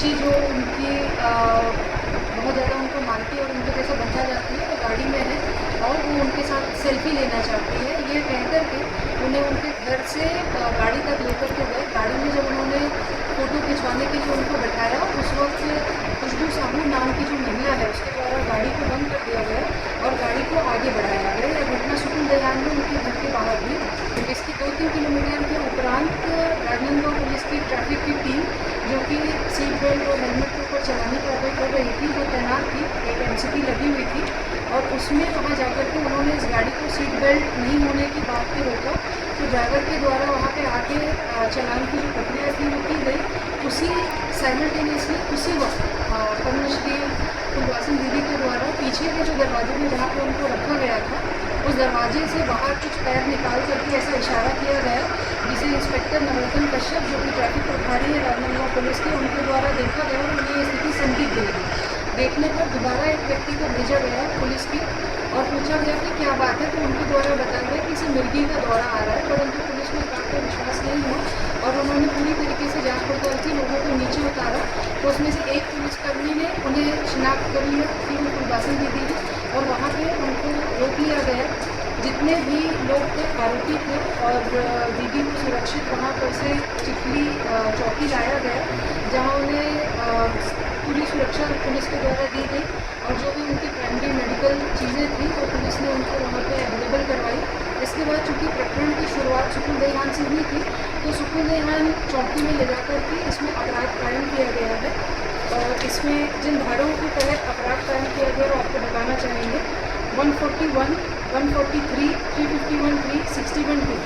बच्ची जो उनकी बहुत ज़्यादा उनको मारती है और उनके जैसे बचा जाती है, वो गाड़ी में है और वो उनके साथ सेल्फी लेना चाहती है। ये कह कर के उन्हें उनके घर से गाड़ी तक लेकर के गए। गाड़ी में जब उन्होंने फ़ोटो खिंचवाने के लिए उनको बैठाया, उस वक्त खुशबू साहू नाम की जो महिला है उसके द्वारा गाड़ी को बंद कर दिया गया और गाड़ी को आगे बढ़ाया गया। यह घटना सुकुल दयान में उनके घर के बाहर हुई। इसकी 2-3 किलोमीटर के उपरांत राजनांदगांव पुलिस की ट्रैफिक की टीम, जो कि सीट बेल्ट और हेलमेट के ऊपर चलाने की कार्रवाई कर रही थी, वो तैनात थी। एक एमसीपी लगी हुई थी और उसमें वहाँ जाकर के उन्होंने इस गाड़ी को सीट बेल्ट नहीं होने की बात पे रोका। तो ड्राइवर के द्वारा वहाँ पे आके चालान की जो प्रक्रिया थी वो की गई। उसी साइमल्टेनियसली उसी वक्त पद्मश्री फुलवासन दीदी के द्वारा पीछे के जो दरवाजे में जहाँ पे उनको रखा गया था, उस दरवाजे से बाहर कुछ पैर निकाल करके ऐसा इशारा किया गया, जिसे इंस्पेक्टर नवरत्न कश्यप, जो कि ट्रैफिक प्रभारी है राजनांदगांव पुलिस के, उनके द्वारा देखा गया और उन्हें ये स्थिति संदिग्ध लगी। देखने पर दोबारा एक व्यक्ति को भेजा गया पुलिस की और पूछा गया कि क्या बात है, तो उनके द्वारा बताया गया कि इसे मिर्गी का दौरा आ रहा है, परंतु पुलिस में बात पर विश्वास नहीं हुआ और उन्होंने पूरी तरीके से जांच पड़ताल की, लोगों को नीचे उतारा। तो उसमें से एक पुलिसकर्मी ने उन्हें शिनाख्त कर लिया कि वो फुलवासन दीदी है और वहाँ पे उनको रोक लिया गया। जितने भी लोग थे आरोपी थे और दीदी को सुरक्षित वहाँ पर से चिखली चौकी लाया गया, जहाँ उन्हें पूरी सुरक्षा पुलिस के द्वारा दी गई और जो भी उनकी प्राइमरी मेडिकल चीज़ें थी वो पुलिस ने उनको वहाँ पे अवेलेबल करवाई। इसके बाद चूँकि प्रकरण की शुरुआत सुकुल दयान से हुई थी, तो सुकुल दयान चौकी में ले जाकर के इसमें अपराध कायम किया गया है और इसमें जिन धाराओं के तहत अपराध कायम किया गया वो आपको बताना चाहेंगे। 141, 143, 351(3), 61(2)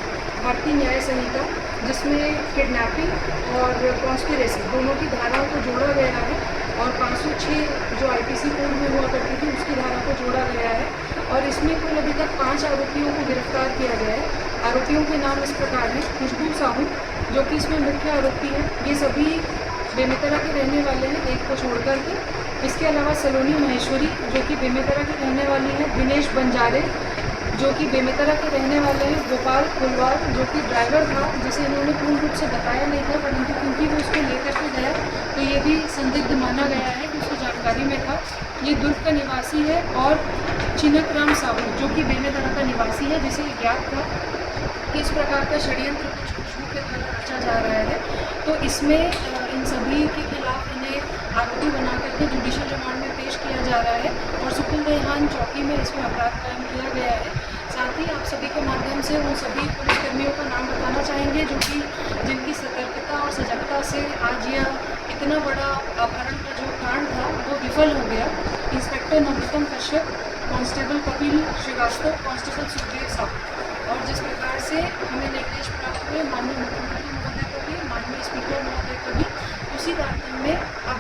भारतीय न्याय संहिता, जिसमें किडनैपिंग और कॉन्स्पिरेसी दोनों की धाराओं को जोड़ा गया है और 506 जो आईपीसी कोड में हुआ करती थी उसकी धारा को जोड़ा गया है और इसमें कुल अभी तक 5 आरोपियों को गिरफ्तार किया गया है। आरोपियों के नाम इस प्रकार हैं। खुशबू साहू, जो कि इसमें मुख्य आरोपी है, ये सभी बेमेतरा के रहने वाले हैं, एक को छोड़ कर के। इसके अलावा सलोनी महेश्वरी, जो कि बेमेतरा की रहने वाली है, दिनेश बंजारे, जो कि बेमेतरा के रहने वाले हैं, गोपाल कुलवार, जो कि ड्राइवर था, जिसे इन्होंने पूर्ण रूप से बताया नहीं था, परंतु क्योंकि वो उसको लेकर के गया तो ये भी संदिग्ध माना गया है कि उसको जानकारी में था। ये दुर्ग का निवासी है। और चिनक राम साहू, जो कि बेमेतरा का निवासी है, जिसे ज्ञात था कि इस प्रकार का षड्यंत्र कुछ खुशबू के द्वारा रचा जा रहा है। तो इसमें इन सभी के खिलाफ इन्हें आरोपी बना करके जुडिशियल रिमांड में पेश किया जा रहा है और सुकुल दयान चौकी में इसमें अपराध कायम किया गया है। साथ ही आप सभी के माध्यम से उन सभी पुलिसकर्मियों का नाम बताना चाहेंगे जो कि जिनकी सतर्कता और सजगता से आज यह इतना बड़ा अपहरण का जो कांड था वो विफल हो गया। इंस्पेक्टर नवरत्न कश्यप, कांस्टेबल कपिल श्रीवास्तव, कांस्टेबल सुखदेव साहू। और जिस प्रकार से हमें निर्देश प्राप्त हुए माननीय मुख्यमंत्री महोदय को भी, माननीय स्पीकर महोदय को भी, उसी तारतम्य में अब